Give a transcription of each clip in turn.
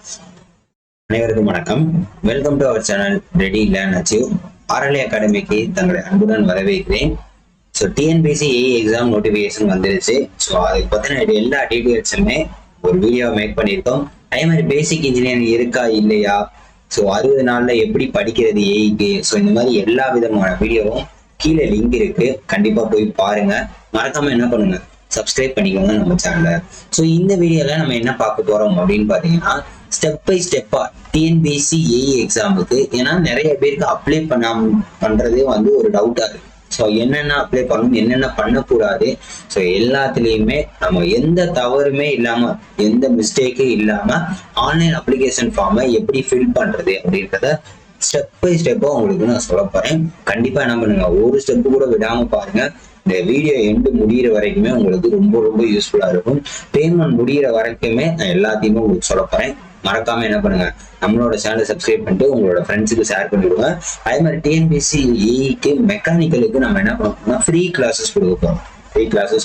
அனைவருக்கும் வணக்கம். Welcome to our channel ready learn achieve. RLA அகாடமிக்கு தங்களை அன்புடன் வரவேற்கிறேன். So TNPSC AE exam notification வந்துருச்சு. ஸோ அதை பற்றின எல்லா டீட்டெயில்ஸுமே ஒரு வீடியோ மேக் பண்ணியிருக்கோம். அதே மாதிரி பேசிக் இன்ஜினியரிங் இருக்கா இல்லையா, ஸோ 60 நாளில் எப்படி படிக்கிறது ஏஇக்கு, ஸோ இந்த மாதிரி எல்லா விதமான வீடியோவும் கீழே லிங்க் இருக்கு, கண்டிப்பா போய் பாருங்க. மறக்காம என்ன பண்ணுங்க, சப்ஸ்கிரைப் பண்ணிக்கோங்க நம்ம சேனலை. ஸோ இந்த வீடியோல நம்ம என்ன பார்க்க போறோம் அப்படின்னு பாத்தீங்கன்னா, ஸ்டெப் பை ஸ்டெப்பா டிஎன்பிஎஸ்சி ஏஇ எக்ஸாமுக்கு, ஏன்னா நிறைய பேருக்கு அப்ளை பண்றதே வந்து ஒரு டவுட்டா இருக்கு. ஸோ என்னென்ன அப்ளை பண்ணணும், என்னென்ன பண்ணக்கூடாது, ஸோ எல்லாத்துலேயுமே நம்ம எந்த தவறுமே இல்லாம, எந்த மிஸ்டேக்கும் இல்லாம ஆன்லைன் அப்ளிகேஷன் ஃபார்மை எப்படி ஃபில் பண்றது அப்படின்றத ஸ்டெப் பை ஸ்டெப்பா உங்களுக்கு நான் சொல்ல போறேன். கண்டிப்பா என்ன பண்ணுங்க, ஒரு ஸ்டெப்பு கூட விடாம பாருங்க. இந்த வீடியோ எண்டு முடிகிற வரைக்குமே உங்களுக்கு ரொம்ப ரொம்ப யூஸ்ஃபுல்லா இருக்கும். பேமெண்ட் முடிகிற வரைக்குமே நான் எல்லாத்தையுமே உங்களுக்கு சொல்ல போறேன். மறக்காம என்ன பண்ணுங்க, நம்மளோட சேனலை சப்ஸ்கிரைப் பண்ணிட்டு உங்களோட ஃப்ரெண்ட்ஸுக்கு ஷேர் பண்ணிவிடுங்க. அதே மாதிரி டிஎன்பிஎஸ்சி ஏஇக்கு மெக்கானிக்கலுக்கு நம்ம என்ன பண்ணோம்னா ஃப்ரீ கிளாஸஸ்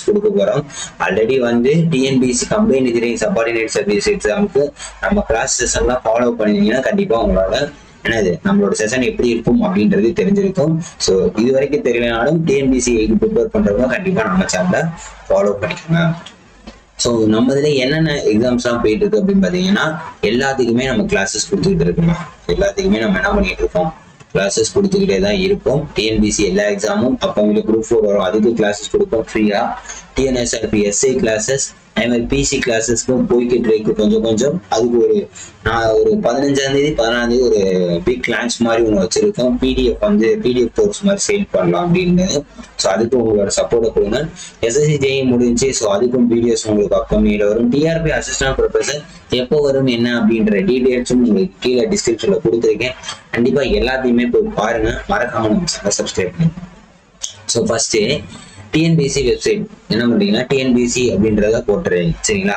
கொடுக்க போறோம். ஆல்ரெடி வந்து TNPSC combine engineering subordinate service எக்ஸாமுக்கு நம்ம கிளாஸ் செஷன்லாம் ஃபாலோ பண்ணிருந்தீங்கன்னா கண்டிப்பா உங்களால என்னது நம்மளோட செஷன் எப்படி இருக்கும் அப்படின்றது தெரிஞ்சிருக்கும். ஸோ இது வரைக்கும் தெரியலனாலும் டிஎன்பிஎஸ்சி ப்ரிப்பேர் பண்றவங்க கண்டிப்பா நம்ம சேனலை ஃபாலோ பண்ணிக்கோங்க. ஸோ நம்ம இதுல என்னென்ன எக்ஸாம்ஸ்லாம் போயிட்டு இருக்கு அப்படின்னு பாத்தீங்கன்னா, எல்லாத்துக்குமே நம்ம கிளாஸஸ் கொடுத்துக்கிட்டு இருக்கோம். எல்லாத்துக்குமே நம்ம என்ன பண்ணிட்டு இருக்கோம், கிளாஸஸ் கொடுத்துக்கிட்டே தான் இருப்போம். டிஎன்பிஎஸ்சி எல்லா எக்ஸாமும் அப்போ குரூப் 4 வரும், அதுக்கு கிளாஸஸ் கொடுப்போம் ஃப்ரீயா. டிஎன்எஸ்ஆர்பி எஸ்ஐ கிளாஸஸ், அதே மாதிரி பிசி கிளாஸஸ்க்கும் போய்கிட்டு இருக்கு கொஞ்சம். அதுக்கு ஒரு 15ஆம் தேதி 16ஆம் தேதி ஒரு பிக் லான்ச் மாதிரி ஒன்று வச்சிருக்கோம். பிடிஎஃப் கோர்ஸ் மாதிரி சேல் பண்ணலாம் அப்படின்னு. ஸோ அதுக்கு உங்களோட சப்போர்ட்டை கொடுங்க. எஸ்எஸ்சி ஜேஇ முடிஞ்சு, ஸோ அதுக்கும் வீடியோஸ் உங்களுக்கு அப்கமிங்ல வரும். டிஆர்பி அசிஸ்டன்ட் ப்ரொஃபசர் எப்போ வரும் என்ன அப்படின்ற டீடைல்ஸும் உங்களுக்கு கீழே டிஸ்கிரிப்ஷன்ல கொடுத்துருக்கேன். கண்டிப்பா எல்லாத்தையுமே போய் பாருங்க. மறக்காம நம்ம சேனலை சப்ஸ்கிரைப் பண்ணுங்க. ஸோ ஃபர்ஸ்ட் டிஎன்பிஎஸ்சி வெப்சைட் என்ன பண்றீங்கன்னா, டிஎன்பிஎஸ்சி அப்படின்றத போட்டுறீங்க, சரிங்களா?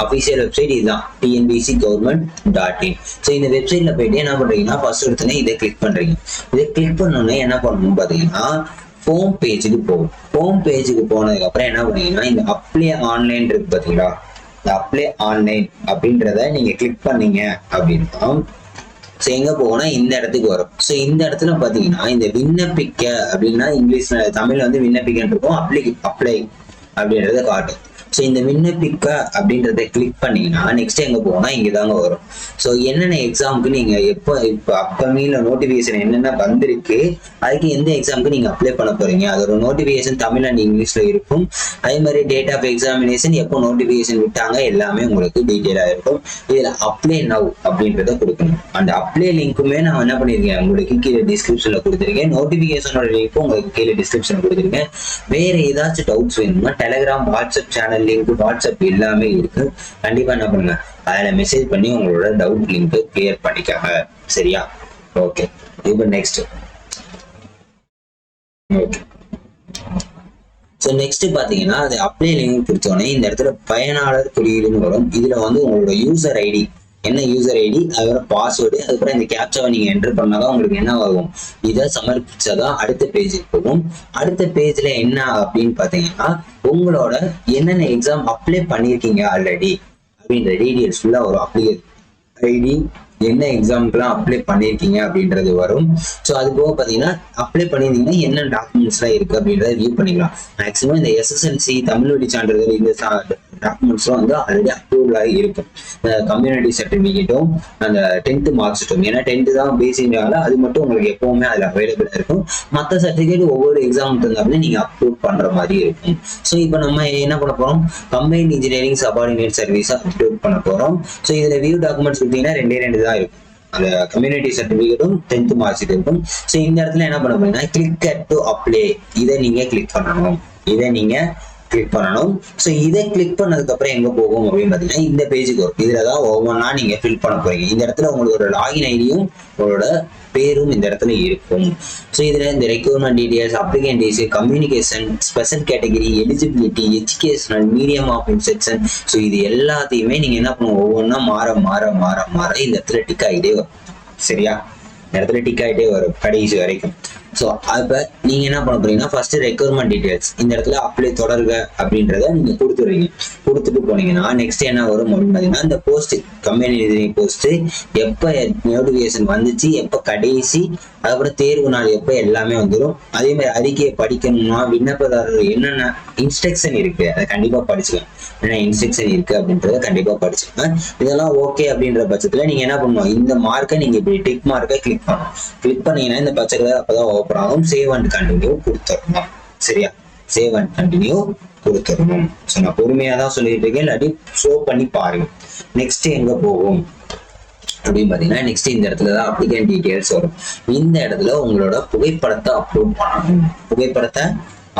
அபிஷியல் வெப்சைட் இதுதான், tnpscgovernment.in. ஸோ இந்த வெப்சைட்ல போயிட்டு என்ன பண்றீங்கன்னா, ஃபர்ஸ்ட் எடுத்தோன்னே இதை கிளிக் பண்றீங்க. இதை கிளிக் பண்ணோன்னே என்ன பண்ணணும் பாத்தீங்கன்னா, ஹோம் பேஜுக்கு போகும். ஹோம் பேஜுக்கு போனதுக்கு அப்புறம் என்ன பண்ணீங்கன்னா, இந்த அப்ளை ஆன்லைன் இருக்கு பாத்தீங்களா, இந்த அப்ளை ஆன்லைன் அப்படின்றத நீங்க கிளிக் பண்ணீங்க அப்படின்னா ஸோ எங்க போகணும், இந்த இடத்துக்கு வரும். ஸோ இந்த இடத்துல பாத்தீங்கன்னா, இந்த விண்ணப்பிக்க அப்படின்னா இங்கிலீஷ்ல, தமிழ்ல வந்து விண்ணப்பிக்கன்னு இருக்கும், அப்ளை அப்படின்றத காட்டும். ஸோ இந்த விண்ணப்பிக்க அப்படின்றத கிளிக் பண்ணீங்கன்னா நெக்ஸ்ட் எங்க போகணும், இங்கதாங்க வரும். ஸோ என்னென்ன எக்ஸாமுக்கு நீங்க இப்போ அப்கமிங்ல நோட்டிபிகேஷன் என்னென்ன வந்திருக்கு, அதுக்கு எந்த எக்ஸாமுக்கு நீங்க அப்ளை பண்ண போறீங்க, அதோட நோட்டிபிகேஷன் தமிழ் அண்ட் இங்கிலீஷ்ல இருக்கும். அதே மாதிரி டேட் ஆஃப் எக்ஸாமினேஷன், எப்போ நோட்டிபிகேஷன் விட்டாங்க, எல்லாமே உங்களுக்கு டீட்டெயிலா இருக்கும். இதுல அப்ளை நவ் அப்படின்றத கொடுக்கணும். அந்த அப்ளை லிங்க்குமே நான் என்ன பண்ணிருக்கேன், உங்களுக்கு கீழே டிஸ்கிரிப்ஷன்ல கொடுத்துருக்கேன். நோட்டிபிகேஷனோட லிங்க்கும் உங்களுக்கு கீழே டிஸ்கிரிப்ஷன்ல கொடுத்துருக்கேன். வேற ஏதாச்சும் டவுட்ஸ் வேணும்னா Telegram, WhatsApp channel link, WhatsApp எல்லாமே இருக்கு. கண்டிப்பா என்ன பண்ணுங்க, அதுல மெசேஜ் பண்ணி உங்களோட டவுட் லிங்க் கிளியர் பண்ணிக்காங்க, சரியா? ஓகே, இப்போ நெக்ஸ்ட். ஓகே, ஸோ நெக்ஸ்ட் பாத்தீங்கன்னா, அது அப்ளை லிங்க் கொடுத்தோடனே இந்த இடத்துல பயனாளர் குறியீடுன்னு வரும். இதுல வந்து உங்களோட யூசர் ஐடி, என்ன யூசர் ஐடி, அதோட பாஸ்வேர்டு, அதுக்கப்புறம் இந்த கேப்சாவை நீங்க என்டர் பண்ணாதான் உங்களுக்கு என்ன ஆகும், இதை சமர்ப்பிச்சாதான் அடுத்த பேஜுக்கு போகும். அடுத்த பேஜ்ல என்ன அப்படின்னு பாத்தீங்கன்னா, உங்களோட என்னென்ன எக்ஸாம் அப்ளை பண்ணிருக்கீங்க ஆல்ரெடி அப்படின்ற டீடைல்ஸ் ஃபுல்லா வரும். அப்ளை ஐடி, என்ன எக்ஸாம்க்குலாம் அப்ளை பண்ணிருக்கீங்க அப்படின்றது வரும். ஸோ அது போக பார்த்தீங்கன்னா, அப்ளை பண்ணியிருந்தீங்கன்னா என்ன டாக்குமெண்ட்ஸ்லாம் இருக்கு அப்படின்றத வியூ பண்ணிக்கலாம். மேக்ஸிமம் இந்த எஸ்எஸ்எல்சி, தமிழ் வழி சான்றிதழ், இந்த டாக்குமெண்ட்ஸ்லாம் வந்து ஆல்ரெடி அப்ரூவல் ஆகி இருக்கும். கம்யூனிட்டி சர்டிஃபிகேட்டும் அந்த 10th மார்க் ஷீட்டும், ஏன்னா 10th தான் பேசினால அது மட்டும் உங்களுக்கு எப்பவுமே அதில் அவைலபிளா இருக்கும். மற்ற சர்டிஃபிகேட் ஒவ்வொரு எக்ஸாம் இருந்தாலுமே நீங்க அப்லோட் பண்ற மாதிரி இருக்கும். ஸோ இப்போ நம்ம என்ன பண்ண போறோம், combine engineering subordinate service upload பண்ண போறோம். ஸோ இதுல வியூ டாக்குமெண்ட்ஸ் கொடுத்தீங்கன்னா 2 தான் இருக்கும். அந்த கம்யூனிட்டி சர்டிஃபிகேட்டும் 10th மார்க் ஷீட் இருக்கும். ஸோ இந்த இடத்துல என்ன பண்ண போறீங்கன்னா, கிளிக் டு அப்ளை, இதை நீங்க கிளிக் பண்ணணும். ஸோ இதை கிளிக் பண்ணதுக்கு அப்புறம் எங்க போகும் அப்படின்னு பாத்தீங்கன்னா, இந்த பேஜுக்கு வரும். இதுலதான் ஒவ்வொன்றா நீங்க ஃபில் பண்ண போறீங்க. இந்த இடத்துல உங்களோட லாகின் ஐடியும் உங்களோட பேரும் இந்த இடத்துல இருக்கும். ஸோ இதுல இந்த requirement details, application details, communication, special category, eligibility, educational, medium of instruction, so இது எல்லாத்தையுமே நீங்க என்ன பண்ணுவோம், ஒவ்வொன்றா மாற இந்த இடத்துல டிக் ஆகிட்டே வரும், சரியா? இந்த இடத்துல டிக் ஆகிட்டே வரும் கடைசி வரைக்கும். ஸோ அப்போ நீங்கள் என்ன பண்ண போறீங்கன்னா ஃபர்ஸ்ட் ரெக்யர்மெண்ட் டீடைல்ஸ் இந்த இடத்துல அப்ளை தொடர்க அப்படின்றத நீங்கள் கொடுத்துருவீங்க. கொடுத்துட்டு போனீங்கன்னா நெக்ஸ்ட் என்ன வரும் அப்படின்னு பார்த்தீங்கன்னா இந்த போஸ்ட் கம்பெனி போஸ்ட் எப்போ நோட்டிஃபிகேஷன் வந்துச்சு, எப்போ கடைசி, அதுக்கப்புறம் தேர்வு நாள் எப்போ எல்லாமே வந்துடும். அதே மாதிரி அறிக்கையை படிக்கணும்னா விண்ணப்பதாரர் என்னென்ன இன்ஸ்ட்ரக்ஷன் இருக்கு அதை கண்டிப்பாக படிச்சுக்கணும். என்ன இன்ஸ்ட்ரக்ஷன் இருக்கு அப்படின்றத கண்டிப்பாக படிச்சுக்கோங்க. இதெல்லாம் ஓகே அப்படின்ற பட்சத்தில் நீங்கள் என்ன பண்ணணும், இந்த மார்க்கை நீங்கள் இப்படி டிக் மார்க்கை கிளிக் பண்ணணும். கிளிக் பண்ணீங்கன்னா இந்த பச்சை கலர் அப்பதான் ஓப்பன் ஆகும். சேவ் அண்ட் கண்டினியூ கொடுத்துடணும். சரியா, சேவ் அண்ட் கண்டினியூ கொடுத்துடணும். ஸோ நான் பொறுமையாக தான் சொல்லிட்டு இருக்கேன், இல்லாட்டி ஷோ பண்ணி பாருங்க. நெக்ஸ்ட் எங்க போகும் அப்படின்னு பார்த்தீங்கன்னா நெக்ஸ்ட் இந்த இடத்துல தான் அப்ளிகேஷன் டீடைல்ஸ் வரும். இந்த இடத்துல உங்களோட புகைப்படத்தை அப்லோட் பண்ணணும். புகைப்படத்தை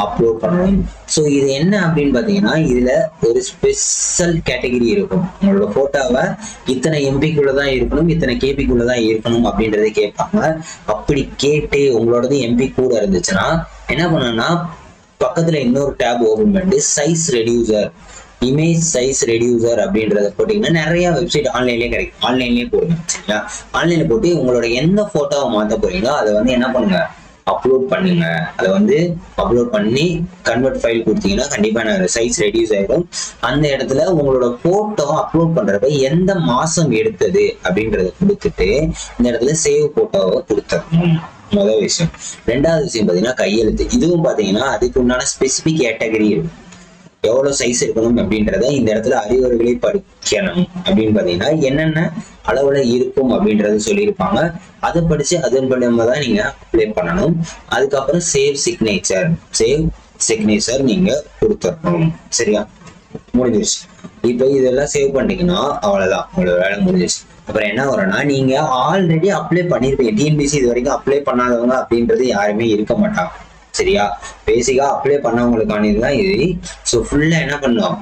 அப்லோட் பண்ணணும். ஸோ இது என்ன அப்படின்னு பார்த்தீங்கன்னா இதுல ஒரு ஸ்பெஷல் கேட்டகரி இருக்கும். உங்களோட போட்டோவை இத்தனை எம்பிக்குள்ளதான் இருக்கணும், இத்தனை கேபிக்குள்ளதான் இருக்கணும் அப்படின்றத கேட்பாங்க. அப்படி கேட்டு உங்களோடது எம்பி கூட இருந்துச்சுன்னா என்ன பண்ணணும்னா பக்கத்துல இன்னொரு டேப் ஓபன் பண்ணிட்டு size reducer, image size reducer அப்படின்றத போட்டீங்கன்னா நிறைய வெப்சைட் ஆன்லைன்லயே கிடைக்கும். ஆன்லைன்லயே போடுங்க. சரிங்களா, ஆன்லைன்ல போட்டு உங்களோட எந்த போட்டோவை மாற்ற போறீங்களோ அதை என்ன பண்ணுங்க, அப்லோட் பண்ணுங்க. அதை அப்லோட் பண்ணி கன்வெர்ட் ஃபைல் கொடுத்தீங்கன்னா கண்டிப்பா சைஸ் ரெடியூஸ் ஆயிடும். அந்த இடத்துல உங்களோட போட்டோ அப்லோட் பண்றப்ப எந்த மாசம் எடுத்தது அப்படின்றத கொடுத்துட்டு இந்த இடத்துல சேவ் போட்டோவை கொடுத்துடணும். முதல் விஷயம். ரெண்டாவது விஷயம் பாத்தீங்கன்னா கையெழுத்து. இதுவும் பாத்தீங்கன்னா அதுக்கு உண்டான ஸ்பெசிபிக் கேட்டகரி இருக்கும். எவ்வளவு சைஸ் இருக்கணும் அப்படின்றத இந்த இடத்துல அறிவுரைகளை படிக்கணும். அப்படின்னு பாத்தீங்கன்னா என்னென்ன அளவுல இருக்கும் அப்படின்றத சொல்லியிருப்பாங்க. அதை படிச்சு அதன்படி தான் நீங்க அப்ளை பண்ணணும். அதுக்கப்புறம் சேவ் சிக்னேச்சர் நீங்க கொடுத்துடணும். சரியா, முடிஞ்சிருச்சு. இப்ப இதெல்லாம் சேவ் பண்ணீங்கன்னா அவ்வளவுதான், உங்களோட வேலை முடிஞ்சிருச்சு. அப்புறம் என்ன வரும்னா நீங்க ஆல்ரெடி அப்ளை பண்ணிருப்பீங்க. டிஎன்பிஎஸ்சி இது வரைக்கும் அப்ளை பண்ணாதவங்க அப்படின்றது யாருமே இருக்க மாட்டாங்க. சரியா, பேசிக்கா அப்ளை பண்ணவங்களுக்கான இதுதான் இது. ஸோ ஃபுல்லா என்ன பண்ணுவோம்,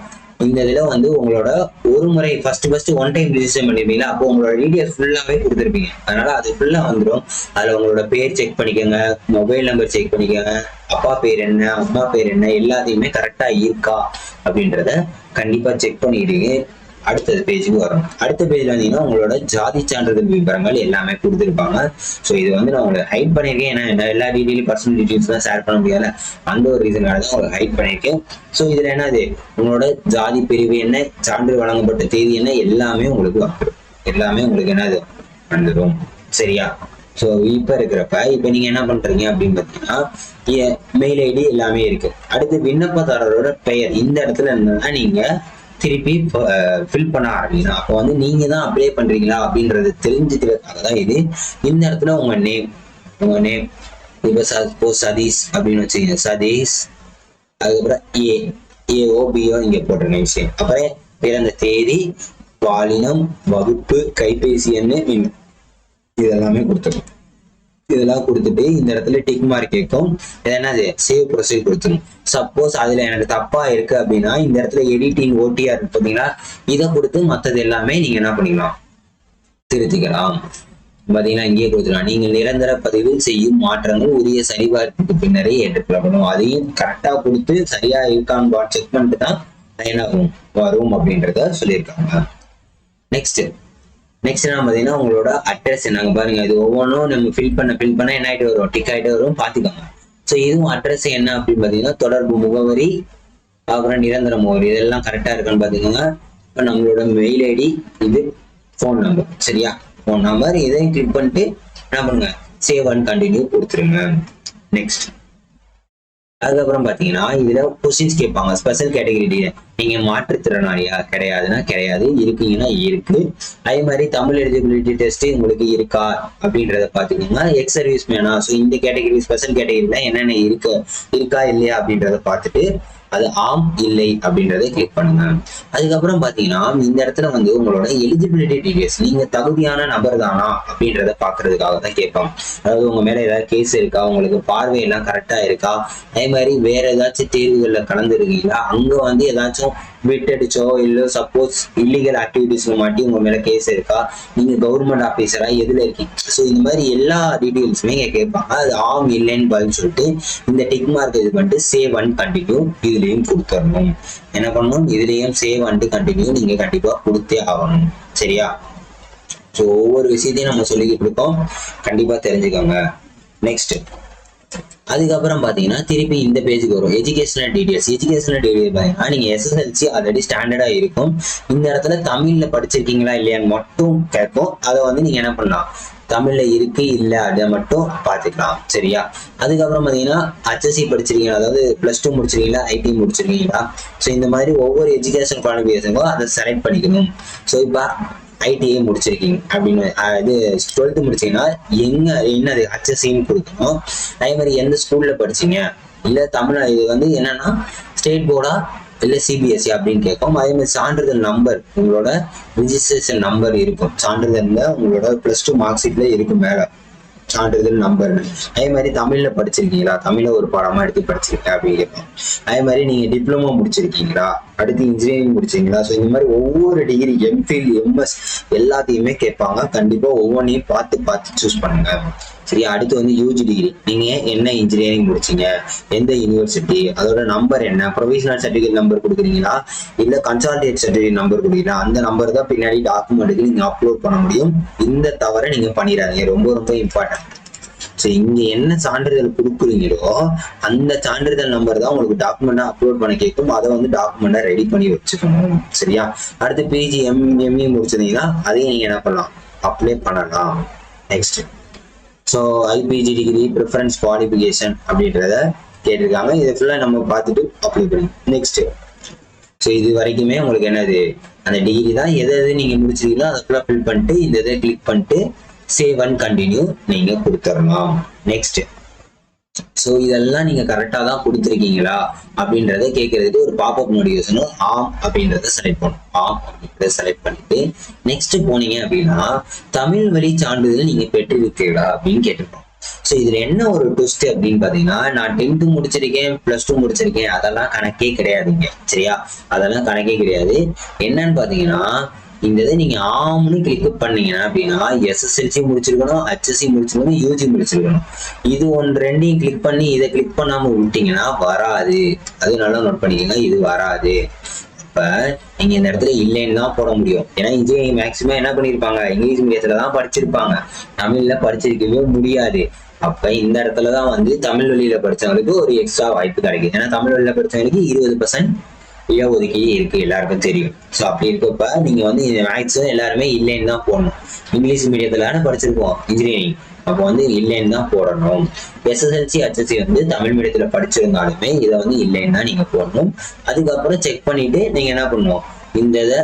இந்த இதுல உங்களோட ஒரு முறை ஃபர்ஸ்ட் ஒன் டைம் ரிஜிஸ்டர் பண்ணிருப்பீங்களா, அப்போ உங்களோட டீடைல்ஸ் ஃபுல்லாவே கொடுத்துருப்பீங்க. அதனால அது ஃபுல்லா வந்துடும். அதுல உங்களோட பேர் செக் பண்ணிக்கோங்க, மொபைல் நம்பர் செக் பண்ணிக்கோங்க, அப்பா பேர் என்ன, அம்மா பேர் என்ன, எல்லாத்தையுமே கரெக்டா இருக்கா அப்படின்றத கண்டிப்பா செக் பண்ணிடுங்க. அடுத்த பேஜுக்கு வரும். அடுத்த பேஜ்ல வந்தீங்கன்னா உங்களோட ஜாதி சான்றிதழ் விவரங்கள் எல்லாமே கொடுத்துருப்பாங்க. ஸோ இது நான் உங்களுக்கு ஹைட் பண்ணியிருக்கேன். ஏன்னா எல்லா டீட்டெயிலும் பர்சனல் டீட்டெயில்ஸ் தான் ஷேர் பண்ண முடியல. அந்த ஒரு ரீசனால தான் உங்களுக்கு ஹைட் பண்ணியிருக்கேன். ஸோ இதுல என்னது உங்களோட ஜாதி பிரிவு என்ன, சான்று வழங்கப்பட்ட தேதி என்ன, எல்லாமே உங்களுக்கு வந்துடும். எல்லாமே உங்களுக்கு என்னது வந்துடும். சரியா, ஸோ இப்ப இப்ப நீங்க என்ன பண்றீங்க அப்படின்னு பாத்தீங்கன்னா மெயில் ஐடி எல்லாமே இருக்கு. அடுத்து விண்ணப்பதாரரோட பெயர் இந்த இடத்துல என்னன்னா நீங்க திருப்பி ஃபில் பண்ண ஆரம்பிக்கணும். அப்போ நீங்க தான் அப்ளை பண்றீங்களா அப்படின்றது தெரிஞ்சுக்கிறதுக்காக தான் இது. இந்த இடத்துல உங்க நேம் இப்ப சப்போஸ் சதீஷ் அப்படின்னு வச்சுக்கீங்க, சதீஷ். அதுக்கப்புறம் ஏஓபிஓ இங்க போட்டுருங்க விஷயம். அப்புறம் பிறந்த தேதி, பாலினம், வகுப்பு, கைபேசி எண், இதெல்லாமே கொடுத்துருக்கோம். இதெல்லாம் கொடுத்துட்டு இந்த இடத்துல டிக் மார்க் கேட்கும். என்னது சேவ் ப்ரொசீட் கொடுத்துரும். சப்போஸ் அதுல எனக்கு தப்பா இருக்கு அப்படின்னா இந்த இடத்துல எடிட்டிங் ஓடிஆர் பார்த்தீங்கன்னா இதை கொடுத்து மற்றது எல்லாமே நீங்க என்ன பண்ணிக்கலாம், திருத்திக்கலாம். பாத்தீங்கன்னா இங்கேயே கொடுத்துக்கலாம். நீங்கள் நிரந்தர பதிவில் செய்யும் மாற்றங்கள் உரிய சரிபார்ப்புக்கு பின்னரே ஏற்றுக்கொள்ளப்படும். அதையும் கரெக்டா கொடுத்து சரியா இருக்கான்னு செக் பண்ணிட்டு தான் என்ன வரும் அப்படின்றத சொல்லியிருக்காங்க. நெக்ஸ்ட் என்ன பாத்தீங்கன்னா உங்களோட அட்ரஸ் என்னங்க பாருங்க. இது ஒவ்வொன்றும் நம்ம ஃபில் பண்ண என்ன ஆயிட்டு வரும், டிக் ஆயிட்டு வரும், பாத்துக்கோங்க. ஸோ இதுவும் அட்ரஸ் என்ன அப்படின்னு பாத்தீங்கன்னா தொடர்பு முகவரி, அப்புறம் நிரந்தர முகவரி, இதெல்லாம் கரெக்டா இருக்கான்னு பாத்துக்கோங்க. இப்போ நம்மளோட மெயில் ஐடி, இது ஃபோன் நம்பர். சரியா, ஃபோன் நம்பர் இதையும் கிளிக் பண்ணிட்டு என்ன பண்ணுங்க, சேவ் அண்ட் கண்டினியூ கொடுத்துருங்க. நெக்ஸ்ட் அதுக்கப்புறம் பாத்தீங்கன்னா இதுல கொஸ்டின்ஸ் கேட்பாங்க. ஸ்பெஷல் கேட்டகரி நீங்க மாற்றுத்திறனாளியா, கிடையாதுன்னா கிடையாது, இருக்கீங்கன்னா இருக்கு. அதே மாதிரி தமிழ் எலிஜிபிலிட்டி டெஸ்ட் உங்களுக்கு இருக்கா அப்படின்றத பாத்துக்கோங்க. எக்ஸ் சர்வீஸ் மேனா, ஸோ இந்த கேட்டகரி ஸ்பெஷல் கேட்டகரியில என்னென்ன இருக்கா இல்லையா அப்படின்றத பார்த்துட்டு அது ஆம் இல்லை அப்படின்றத கிளிக் பண்ணுங்க. அதுக்கப்புறம் பாத்தீங்கன்னா இந்த இடத்துல உங்களோட எலிஜிபிலிட்டி டீடைல்ஸ், நீங்க தகுதியான நபர் தானா அப்படின்றத பாக்குறதுக்காக தான் கேட்பாங்க. அதாவது உங்க மேல ஏதாவது கேஸ் இருக்கா, உங்களுக்கு பார்வை எல்லாம் கரெக்டா இருக்கா, அதே மாதிரி வேற ஏதாச்சும் தேர்வுகள்ல கலந்துருக்கீங்களா, அங்க ஏதாச்சும் விட்டடிச்சோ இல்ல சப்போஸ் இல்லீகல் ஆக்டிவிட்டிஸ்ல மாட்டி உங்க மேல கேஸ் இருக்கா, நீங்க கவர்மெண்ட் ஆபீசரா எதுல இருக்கீங்க, ஸோ இந்த மாதிரி எல்லா டீடைல்ஸுமே இங்க கேட்பாங்க. அது ஆம் இல்லைன்னு பதில் சொல்லிட்டு இந்த டிக் மார்க் இது பண்ணிட்டு சேவ் அண்ட் கண்டினியூ இதுலயும் கொடுத்துடணும். என்ன பண்ணணும், இதுலயும் சேவ் அண்ட் கண்டினியூ நீங்க கண்டிப்பா கொடுத்தே ஆகணும். சரியா, ஸோ ஒவ்வொரு விஷயத்தையும் நம்ம சொல்லிக்கிட்டு இருக்கோம், கண்டிப்பா தெரிஞ்சுக்கோங்க. நெக்ஸ்ட் அதுக்கப்புறம் பாத்தீங்கன்னா திருப்பி இந்த பேஜுக்கு வரும் எஜுகேஷனல் டீடைல்ஸ். எஜுகேஷனல் டீடைல் பாத்தீங்கன்னா நீங்க எஸ்எஸ்எல்சி ஆல்ரெடி ஸ்டாண்டர்டா இருக்கும். இந்த இடத்துல தமிழ்ல படிச்சிருக்கீங்களா இல்லையான்னு மட்டும் கேட்கும். அதை வந்து நீங்க என்ன பண்ணலாம், தமிழ்ல இருக்கு இல்ல அதை மட்டும் பாத்துக்கலாம். சரியா? அதுக்கப்புறம் பாத்தீங்கன்னா HSC படிச்சிருக்கீங்களா, அதாவது +2 முடிச்சிருக்கீங்களா, ஐடி முடிச்சிருக்கீங்களா. ஸோ இந்த மாதிரி ஒவ்வொரு எஜுகேஷன் குவாலிஃபிகேஷனுக்கும் அதை செலக்ட் பண்ணிக்கணும். ஸோ இப்போ ஐடிஐ முடிச்சிருக்கீங்க அப்படின்னு இது 12th முடிச்சீங்கன்னா என்னது HSCன்னு கொடுக்கணும். அதே மாதிரி எந்த ஸ்கூல்ல படிச்சீங்க, இல்ல தமிழ் இது வந்து என்னன்னா ஸ்டேட் போர்டா இல்ல சிபிஎஸ்சி அப்படின்னு கேட்கும். அதே மாதிரி சான்றிதழ் நம்பர், உங்களோட ரிஜிஸ்ட்ரேஷன் நம்பர் இருக்கும் சான்றிதழ்ல, உங்களோட +2 மார்க் ஷீட்ல இருக்கும் மேல சான்றிதழ் நம்பர். அதே மாதிரி தமிழ்ல படிச்சிருக்கீங்களா, தமிழ்ல ஒரு பாடமா எடுத்து படிச்சிருக்கேன் அப்படின்னு கேட்போம். அதே மாதிரி நீங்க டிப்ளமோ முடிச்சிருக்கீங்களா, அடுத்து இன்ஜினியரிங் முடிச்சிருக்கீங்களா. ஸோ இந்த மாதிரி ஒவ்வொரு டிகிரி எம்ஃபில் எம்எஸ் எல்லாத்தையுமே கேட்பாங்க. கண்டிப்பா ஒவ்வொன்றையும் பார்த்து சூஸ் பண்ணுங்க. சரியா? அடுத்து வந்து யூஜி டிகிரி, நீங்க என்ன இன்ஜினியரிங் முடிச்சீங்க, எந்த யூனிவர்சிட்டி, அதோட நம்பர் என்ன, ப்ரொவிஷனல் சர்டிஃபிகேட் நம்பர் கொடுக்குறீங்களா இல்ல கன்சால்டேட் சர்டிஃபிகேட் நம்பர் கொடுக்குறீங்களா, அந்த நம்பர் தான் பின்னாடி டாக்குமெண்ட்டுக்கு நீங்க அப்லோட் பண்ண முடியும். இந்த தவிர நீங்க பண்ணிடாதீங்க, ரொம்ப ரொம்ப இம்பார்ட்டன்ட். ஸோ இங்க என்ன சான்றிதழ் கொடுக்குறீங்களோ அந்த சான்றிதழ் நம்பர் தான் உங்களுக்கு டாக்குமெண்டா அப்லோட் பண்ண கேட்கும். அதை வந்து டாக்குமெண்டா ரெடி பண்ணி வச்சுக்கணும். சரியா? அடுத்து பிஜி எம்இ முடிச்சிருந்தீங்கன்னா அதையும் நீங்க என்ன பண்ணலாம், அப்ளை பண்ணலாம். Next, so IPG degree preference qualification அப்படின்றத கேட்டிருக்காங்க. இதை ஃபுல்லாக நம்ம பார்த்துட்டு அப்ளை பண்ணி நெக்ஸ்ட். ஸோ இது வரைக்குமே உங்களுக்கு என்னது, அந்த டிகிரி தான் எது நீங்க முடிச்சிருக்கீங்களோ அதை ஃபுல்லாக ஃபில் பண்ணிட்டு இந்த இதை கிளிக் பண்ணிட்டு சேவ் அண்ட் கண்டினியூ நீங்க கொடுத்துடலாம். நெக்ஸ்ட், ஸோ இதெல்லாம் நீங்க கரெக்டா தான் கொடுத்துருக்கீங்களா அப்படின்றத கேட்கறதுக்கு ஒரு பாப்அப் நோட்டிஃபிகேஷனும் ஆம் அப்படின்றத செலக்ட் பண்ணும். ஆம் அப்படின்றத செலக்ட் பண்ணிட்டு நெக்ஸ்ட் போனீங்க அப்படின்னா தமிழ் வழி சான்றிதழ் நீங்க பெற்றிருக்கீங்களா அப்படின்னு கேட்டிருக்கோம். ஸோ இதுல என்ன ஒரு ட்விஸ்ட் அப்படின்னு பாத்தீங்கன்னா, நான் 10th முடிச்சிருக்கேன் +2 முடிச்சிருக்கேன் அதெல்லாம் கணக்கே கிடையாதுங்க. சரியா? அதெல்லாம் கணக்கே கிடையாது. என்னன்னு பாத்தீங்கன்னா, இந்த இதை நீங்க ஆம்னு கிளிக் பண்ணீங்கன்னா அப்படின்னா எஸ்எஸ்எல்சி முடிச்சிருக்கணும், HSC முடிச்சிருக்கணும், யூஜி முடிச்சிருக்கணும். இது ரெண்டையும் கிளிக் பண்ணி இதை கிளிக் பண்ணாம விட்டீங்கன்னா வராது. அது நல்லா நோட் பண்ணிக்கோங்க, இது வராது. இப்ப நீங்க இந்த இடத்துல இல்லைன்னு தான் போட முடியும். ஏன்னா இன்ஜினியரிங் மேக்சிமம் என்ன பண்ணிருப்பாங்க, இங்கிலீஷ் மீடியத்துல தான் படிச்சிருப்பாங்க, தமிழ்ல படிச்சிருக்கவே முடியாது. அப்ப இந்த இடத்துலதான் வந்து தமிழ் வழியில படிச்சவங்களுக்கு ஒரு எக்ஸ்ட்ரா வாய்ப்பு கிடைக்குது. ஏன்னா தமிழ் வழியில படிச்சவங்களுக்கு 20% ஒதுக்கீடு இருக்கு, எல்லாருக்கும் தெரியும். ஸோ அப்படி இருக்கப்ப நீங்க வந்து இந்த மேக்ஸும் எல்லாருமே இல்லைன்னு தான் போடணும். இங்கிலீஷ் மீடியத்துல படிச்சிருப்போம் இன்ஜினியரிங், அப்போ வந்து இல்லைன்னு தான் போடணும். எஸ்எஸ்எல்சி HSC வந்து தமிழ் மீடியத்துல படிச்சிருந்தாலுமே இதை வந்து இல்லைன்னு தான் நீங்க போடணும். அதுக்கப்புறம் செக் பண்ணிட்டு நீங்க என்ன பண்ணணும், இந்த இதை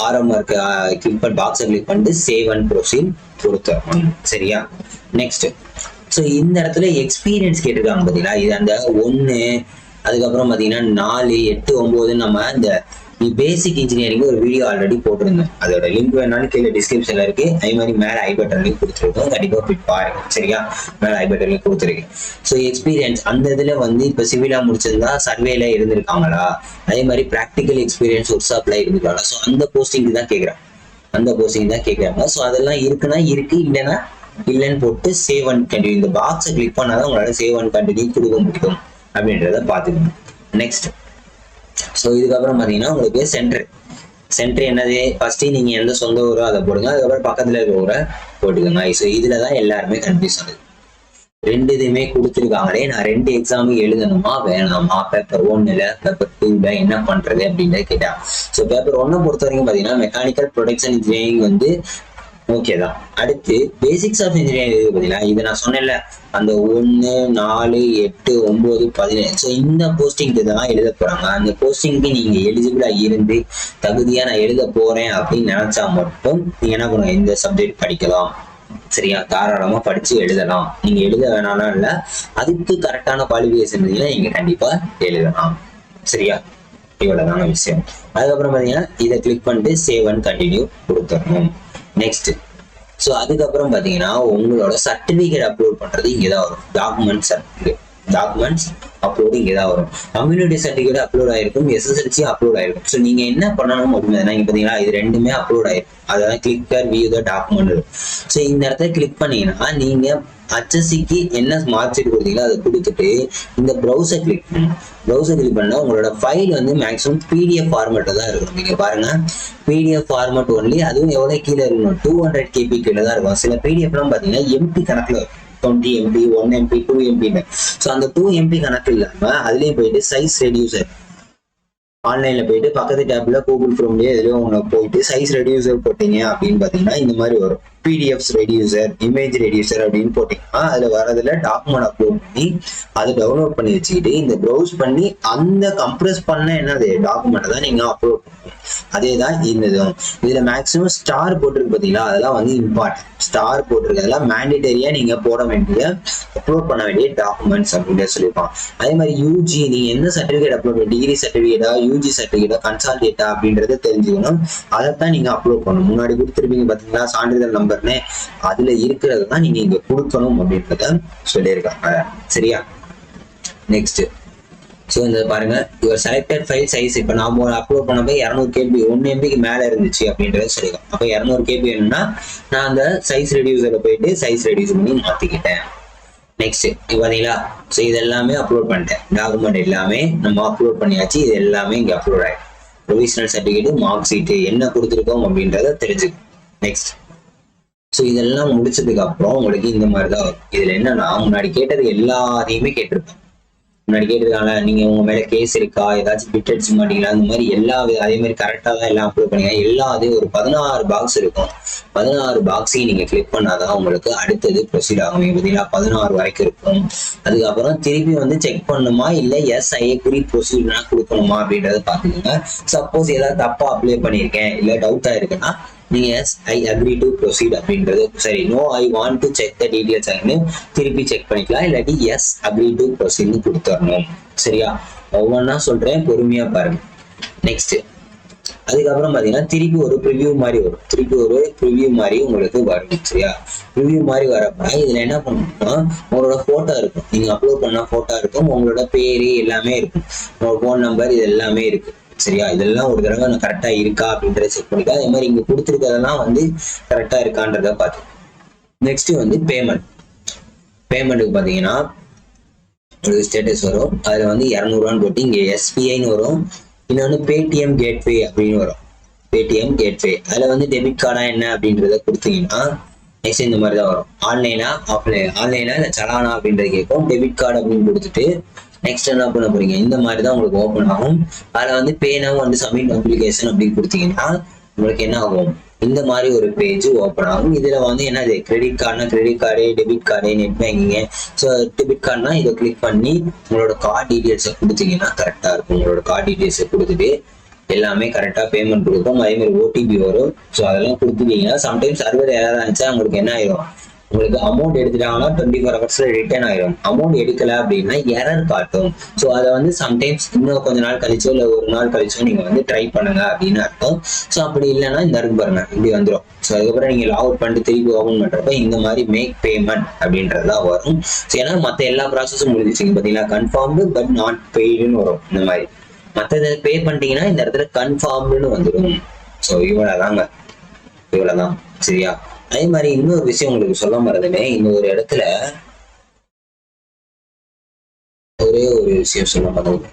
ஆர்எம்ஆர் கிளிக் பண்ணி பாக்ஸை கிளிக் பண்ணிட்டு சேவ் அண்ட் ப்ரொசீட் கொடுத்துடணும். சரியா? நெக்ஸ்ட், ஸோ இந்த இடத்துல எக்ஸ்பீரியன்ஸ் கேட்டிருக்காங்க பார்த்தீங்களா, இது அந்த 1, அதுக்கப்புறம் பாத்தீங்கன்னா 4, 8, 9 நம்ம இந்த பேசிக் இன்ஜினியரிங் ஒரு வீடியோ ஆல்ரெடி போட்டிருந்தேன். அதோட லிங்க் வேணாலும் கீழே டிஸ்கிரிப்ஷன்ல இருக்கு. அதே மாதிரி மேல ஐ பட்டன்லயும் கொடுத்துருக்கோம், கண்டிப்பா போய் பாருங்க. சரியா? மேல ஐ பட்டன்லயும் கொடுத்துருக்கேன். ஸோ எக்ஸ்பீரியன்ஸ் அந்த இதுல வந்து இப்ப சிவிலா முடிச்சிருந்தா சர்வேல இருந்திருக்காங்களா, அதே மாதிரி பிராக்டிக்கல் எக்ஸ்பீரியன்ஸ் ஒர்க் ஷாப்ல இருந்திருக்காங்களா. ஸோ அந்த போஸ்டிங் தான் கேட்கறாங்க, அந்த போஸ்டிங் தான் கேட்கறாங்க. ஸோ அதெல்லாம் இருக்குன்னா இருக்கு, இல்லைன்னா இல்லைன்னு போட்டு சேவ் அண்ட் கண்டினியூ இந்த பாக்ஸை கிளிக் பண்ணாதான் உங்களால சேவ் அண்ட் கண்டினியூ கொடுக்க முடியும் அப்படின்றத பாத்துக்கணும். நெக்ஸ்ட், ஸோ இதுக்கப்புறம் பாத்தீங்கன்னா உங்களுக்கு சென்டர் என்னது, ஃபர்ஸ்ட் நீங்க எந்த சொந்த ஊரோ அதை போடுங்க, அதுக்கப்புறம் பக்கத்துல இருக்க ஊரை போட்டுக்கோங்க. ஸோ இதுலதான் எல்லாருமே கன்ஃபியூஸ் ஆகுது. 2 இதுமே கொடுத்துருக்காங்களே, நான் 2 எக்ஸாம் எழுதணுமா வேணாமா, பேப்பர் 1ல பேப்பர் 2ல என்ன பண்றது அப்படின்னு கேட்டா. ஸோ பேப்பர் 1 பொறுத்த வரைக்கும் பாத்தீங்கன்னா மெக்கானிக்கல் ப்ரொடக்ஷன் இன்ஜினியரிங் வந்து ஓகே தான். அடுத்து பேசிக்ஸ் ஆஃப் இன்ஜினியரிங் பாத்தீங்கன்னா இது நான் சொன்னேன்ல, அந்த 1, 4, 8, 9, 17. ஸோ இந்த போஸ்டிங்க்கு தான் எழுத போறாங்க. அந்த போஸ்டிங்க்கு நீங்க எலிஜிபிளா இருந்து தகுதியா நான் எழுத போறேன் அப்படின்னு நினைச்சா மட்டும் நீங்க என்ன பண்ணுங்க, இந்த சப்ஜெக்ட் படிக்கலாம். சரியா? தாராளமா படிச்சு எழுதலாம். நீங்க எழுத வேணாம்னா இல்ல, அதுக்கு கரெக்டான குவாலிஃபிகேஷன் இருந்தீங்கன்னா நீங்க கண்டிப்பா எழுதலாம். சரியா? இவ்வளவுதான விஷயம். அதுக்கப்புறம் பாத்தீங்கன்னா இதை கிளிக் பண்ணிட்டு சேவ் அண்ட் கண்டினியூ கொடுத்துடணும். நெக்ஸ்ட், ஸோ அதுக்கப்புறம் பாத்தீங்கன்னா உங்களோட சர்டிபிகேட் அப்லோட் பண்றது இங்கதான் வரும். டாக்குமெண்ட்ஸ் அப்லோடு இங்கதான் வரும். கம்யூனிட்டி சர்டிபிகேட் அப்லோட் ஆயிருக்கும், எஸ்எஸ்எல்சி அப்லோட் ஆயிருக்கும். ஸோ நீங்க என்ன பண்ணணும் அப்படின்னா இங்க பாத்தீங்கன்னா இது 2மே அப்லோட் ஆயிருக்கும். அதான் கிளிக் வியூ த டாக்குமெண்ட். ஸோ இந்த இடத்த கிளிக் பண்ணீங்கன்னா நீங்க HSCக்கு என்ன மார்க் ஷீட் கொடுத்தீங்களோ அதை கொடுத்துட்டு இந்த ப்ரௌசர் கிளிக் பண்ணணும். ப்ரௌசர் கிளிக் பண்ணா உங்களோட ஃபைல் வந்து மேக்ஸிமம் PDF ஃபார்மேட்ல தான் இருக்கும். நீங்க பாருங்க, PDF ஃபார்மேட் ஒன்லி, அதுவும் எவ்வளவு கீழே இருக்கணும், 200 KB கீழே தான் இருக்கும். சில PDF எல்லாம் பாத்தீங்கன்னா எம்டி கணக்குல இருக்கும். 20 MB 1 MB 2 MB. ஸோ அந்த 2 MB கணக்கு இல்லாம அதுலயும் போயிட்டு சைஸ் ரெடியூசர் ஆன்லைன்ல போயிட்டு பக்கத்து டேப்ல கூகுள் குரோம்லயே எதுலயும் உங்க போயிட்டு சைஸ் ரெடியூசர் போட்டீங்க அப்படின்னு பாத்தீங்கன்னா இந்த மாதிரி வரும். பிடிஎஃப்ஸ் ரெடியூசர், இமேஜ் ரெடியூசர் அப்படின்னு போட்டீங்கன்னா அதுல வரதுல டாக்குமெண்ட் அப்லோட் பண்ணி அதை டவுன்லோட் பண்ணி வச்சுக்கிட்டு இந்த ப்ரௌஸ் பண்ணி அந்த கம்ப்ரஸ் பண்ண என்னது டாக்குமெண்ட் தான் நீங்க அப்லோட் பண்ணணும். அதே தான் இருந்ததும் இதுல மேக்சிமம் ஸ்டார் போட்டிருக்கு பாத்தீங்களா, அதெல்லாம் வந்து இம்பார்ட்டன்ட். ஸ்டார் போட்டிருக்கிறதெல்லாம் மேண்டேட்டரியா நீங்க போட வேண்டிய அப்லோட் பண்ண வேண்டிய டாக்குமெண்ட்ஸ் அப்படின்னு சொல்லியிருப்பான். அதே மாதிரி யூஜி நீங்க என்ன சர்டிபிகேட் அப்லோட் பண்ண, டிகிரி சர்டிபிகேட்டா யூஜி சர்டிபிகேட்டா கன்சால்டேட்டா அப்படின்றத தெரிஞ்சுக்கணும். அதைத்தான் நீங்க அப்லோட் பண்ணணும். முன்னாடி கொடுத்துருப்பீங்க பாத்தீங்களா சான்றிதழ் நம்பர்னு, அதுல இருக்கிறது தான் நீங்க இங்க கொடுக்கணும் அப்படின்றத சொல்லியிருக்காங்க. சரியா? நெக்ஸ்ட் ஸோ இந்த பாருங்க, யுவர் செலக்டட் ஃபைல் சைஸ் இப்போ நாம அப்லோட் பண்ணப்போ 200 KB 1 MBக்கு மேலே இருந்துச்சு அப்படின்றத சொல்லியிருக்கோம். அப்போ 200 KB வேணும்னா நான் அந்த சைஸ் ரெடியூசரை போயிட்டு சைஸ் ரெடியூஸ் பண்ணி மாற்றிக்கிட்டேன். நெக்ஸ்ட் பார்த்தீங்களா, ஸோ இது எல்லாமே அப்லோட் பண்ணிட்டேன். டாக்குமெண்ட் எல்லாமே நம்ம அப்லோட் பண்ணியாச்சு. இது எல்லாமே இங்கே அப்லோட் ஆகிடும். ப்ரொவிஷனல் சர்டிஃபிகேட், மார்க் ஷீட்டு என்ன கொடுத்துருக்கோம் அப்படின்றத தெரிஞ்சுக்கணும். நெக்ஸ்ட் ஸோ இதெல்லாம் முடிச்சதுக்கு அப்புறம் உங்களுக்கு இந்த மாதிரி தான் வரும். இதுல என்னன்னா முன்னாடி கேட்டது எல்லாத்தையுமே கேட்டிருப்பேன். முன்னாடி கேட்டிருக்காங்க நீங்க உங்க மேல கேஸ் இருக்கா, ஏதாச்சும் பிட் அடிச்சு மாட்டீங்களா, அந்த மாதிரி எல்லா அதே மாதிரி கரெக்டா தான் எல்லாம் அப்லோட் பண்ணீங்க. எல்லாத்தையும் ஒரு 16 பாக்ஸ் இருக்கும். 16 பாக்ஸையும் நீங்க கிளிக் பண்ணாதான் உங்களுக்கு அடுத்தது ப்ரொசீட் ஆகும். பார்த்தீங்கன்னா 16 வரைக்கும் இருக்கும். அதுக்கப்புறம் திருப்பி வந்து செக் பண்ணுமா இல்ல எஸ் ஐ அக்ரி ப்ரொசீட்னா கொடுக்கணுமா அப்படின்றத பாத்துக்கோங்க. சப்போஸ் ஏதாவது தப்பா அப்ளை பண்ணியிருக்கேன் இல்ல டவுட்டா இருக்குன்னா நீங்க yes I agree to proceed அப்படின்றது, சரி no I want to check the details ஆகின்னு திருப்பி செக் பண்ணிக்கலாம். இல்லாட்டி எஸ் அக்ரி டு ப்ரொசீட்னு கொடுத்துடணும். சரியா? ஒவ்வொன்றா சொல்றேன், பொறுமையா பாருங்க. நெக்ஸ்ட் அதுக்கப்புறம் பாத்தீங்கன்னா திருப்பி ஒரு ப்ரிவியூ மாதிரி வரும். திருப்பி ஒரு ப்ரிவியூ மாதிரி உங்களுக்கு வரும். சரியா? ப்ரிவியூ மாதிரி வரப்ப இதுல என்ன பண்ணணும்னா உங்களோட போட்டோ இருக்கும். நீங்க அப்லோட் பண்ண போட்டோ இருக்கும், உங்களோட பேரு எல்லாமே இருக்கும், உங்களோட போன் நம்பர் இது எல்லாமே இருக்கு. சரியா? இதெல்லாம் ஒரு தடவை நான் கரெக்டா இருக்கா அப்படின்றத செக் பண்ணிக்க. அதே மாதிரி இங்க கொடுத்துருக்கதெல்லாம் வந்து கரெக்டா இருக்கான்றத பார்த்து. நெக்ஸ்ட் வந்து பேமெண்ட்டுக்கு பாத்தீங்கன்னா ஒரு ஸ்டேட்டஸ் வரும். அதுல வந்து 200 ரூபான்னு போட்டு இங்க எஸ்பிஐன்னு வரும். இன்னொன்னு பேடிஎம் கேட்வே அப்படின்னு வரும். பேடிஎம் கேட்வே அதுல வந்து டெபிட் கார்டா என்ன அப்படின்றத கொடுத்தீங்கன்னா நெக்ஸ்ட் இந்த மாதிரி தான் வரும். ஆன்லைனா ஆஃப்லைன், ஆன்லைனா இல்ல சலானா அப்படின்றது கேட்கும். டெபிட் கார்டு அப்படின்னு கொடுத்துட்டு நெக்ஸ்ட் என்ன பண்ண போறீங்க, இந்த மாதிரி தான் உங்களுக்கு ஓப்பன் ஆகும். அதுல வந்து பே நவ் வந்து சப்மிட் அப்ளிகேஷன் அப்படின்னு கொடுத்தீங்கன்னா உங்களுக்கு என்ன ஆகும், இந்த மாதிரி ஒரு பேஜ் ஓப்பன் ஆகும். இதுல வந்து என்னது கிரெடிட் கார்டுனா credit card, debit card, net banking. So debit கார்டுனா இதை கிளிக் பண்ணி உங்களோட கார்டு டீடைல்ஸை கொடுத்தீங்கன்னா கரெக்டா இருக்கும். உங்களோட கார்டு டீடைல்ஸை கொடுத்துட்டு எல்லாமே கரெக்டா பேமெண்ட் கொடுக்கும். அதே மாதிரி ஓடிபி வரும். ஸோ அதெல்லாம் கொடுத்துட்டீங்கன்னா சம்டைம்ஸ் சர்வர் யாராவது இருந்துச்சா உங்களுக்கு என்ன ஆயிடும், உங்களுக்கு அமௌண்ட் எடுத்துட்டாங்கன்னா 24 ஹவர்ஸ்ல ரிட்டர்ன் ஆயிடும். அமௌண்ட் எடுக்கல அப்படின்னா எரர் காட்டும். ஸோ அதை வந்து சம்டைம்ஸ் இன்னும் கொஞ்ச நாள் கழிச்சோ இல்லை ஒரு நாள் கழிச்சோ நீங்க வந்து ட்ரை பண்ணுங்க அப்படின்னு அர்த்தம். ஸோ அப்படி இல்லைன்னா இந்த இருக்கு பாருங்க இப்படி வந்துடும். ஸோ அதுக்கப்புறம் நீங்க லாக் அவுட் பண்ணிட்டு திருப்பி ஓபன் பண்றப்ப இந்த மாதிரி மேக் பேமெண்ட் அப்படின்றதுதான் வரும். ஸோ ஏன்னா மற்ற எல்லா ப்ராசஸும் முடிஞ்சிச்சிங்க பார்த்தீங்களா, கன்ஃபார்ம்டு பட் நாட் பெய்டுன்னு வரும். இந்த மாதிரி மற்ற பே பண்ணிட்டீங்கன்னா இந்த இடத்துல கன்ஃபார்ம்டுன்னு வந்துடும். ஸோ இவ்வளவுதாங்க, இவ்வளவுதான். சரியா? அதே மாதிரி இன்னொரு விஷயம் உங்களுக்கு சொல்ல மறந்துமே, இன்னொரு இடத்துல ஒரே ஒரு விஷயம் சொல்ல மறந்து,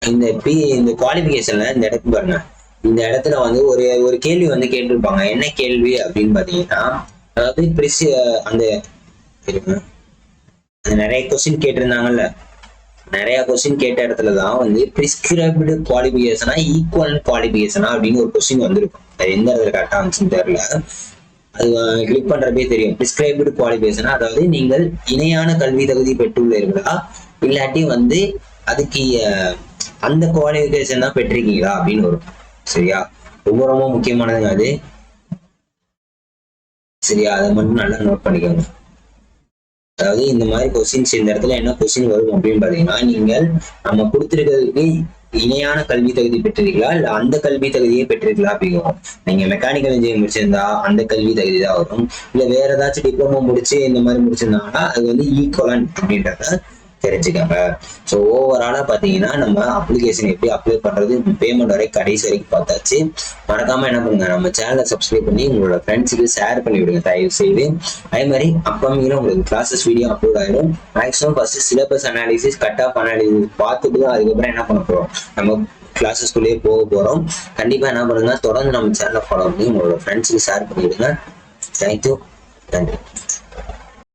இந்த குவாலிஃபிகேஷன்ல இந்த இடத்துக்கு பாருங்க. இந்த இடத்துல வந்து ஒரு கேள்வி வந்து கேட்டிருப்பாங்க. என்ன கேள்வி அப்படின்னு பாத்தீங்கன்னா, அதாவது அந்த நிறைய கொஸ்டின் கேட்டிருந்தாங்கல்ல, நிறைய கொஸ்டின் கேட்ட இடத்துலதான் வந்து பிரிஸ்கிரைப்டு குவாலிஃபிகேஷனா ஈக்குவல் குவாலிஃபிகேஷனா அப்படின்னு ஒரு கொஸ்டின் வந்திருக்கும். அது எந்த இடத்துல கரெக்டா வந்துச்சுன்னு தெரியல. அது கிளிக் பண்றப்பே தெரியும். பிரிஸ்கிரைப்டு குவாலிஃபிகேஷனா அதாவது நீங்கள் இணையான கல்வி தகுதி பெற்றுள்ளீர்களா இல்லாட்டி வந்து அதுக்கு அந்த குவாலிஃபிகேஷன் தான் பெற்றிருக்கீங்களா அப்படின்னு வரும். சரியா? ரொம்ப ரொம்ப முக்கியமானதுங்க அது. சரியா? அதை மட்டும் நல்லா நோட் பண்ணிக்கோங்க. அதாவது இந்த மாதிரி கொஸ்டின்ஸ் இந்த இடத்துல என்ன கொஸ்டின் வரும் அப்படின்னு பாத்தீங்கன்னா, நீங்கள் நம்ம கொடுத்திருக்கிறதுக்கு இணையான கல்வி தகுதி பெற்றிருக்கீங்களா இல்ல அந்த கல்வி தகுதியை பெற்றிருக்கலாம் அப்படிங்கும். நீங்க மெக்கானிக்கல் இன்ஜினியரிங் முடிச்சிருந்தா அந்த கல்வி தகுதி தான் வரும். இல்ல வேற ஏதாச்சும் டிப்ளமோ முடிச்சு இந்த மாதிரி முடிச்சிருந்தாங்கன்னா அது வந்து ஈக்குவலன்ட் அப்படின்றத தெரிஞ்சுக்கோங்க. ஸோ ஓவராலா பாத்தீங்கன்னா நம்ம அப்ளிகேஷன் எப்படி அப்ளை பண்றது, பேமெண்ட் வரை கடைசி வரைக்கும் பார்த்தாச்சு. மறக்காம என்ன பண்ணுங்க, நம்ம சேனலை சப்ஸ்கிரைப் பண்ணி உங்களோட ஃப்ரெண்ட்ஸுக்கு ஷேர் பண்ணி விடுங்க தயவு செய்து. அதே மாதிரி அப்கமிங்ல உங்களுக்கு கிளாஸஸ் வீடியோ அப்லோட் ஆயிடும். Maximum first syllabus analysis, cut off analysis பார்த்துட்டு தான் அதுக்கப்புறம் என்ன பண்ண போறோம், நம்ம கிளாஸஸ்குள்ளேயே போக போறோம். கண்டிப்பா என்ன பண்ணுங்க, தொடர்ந்து நம்ம சேனலை ஃபாலோ பண்ணி உங்களோட ஃப்ரெண்ட்ஸுக்கு ஷேர் பண்ணிவிடுங்க. தேங்க்யூ, நன்றி.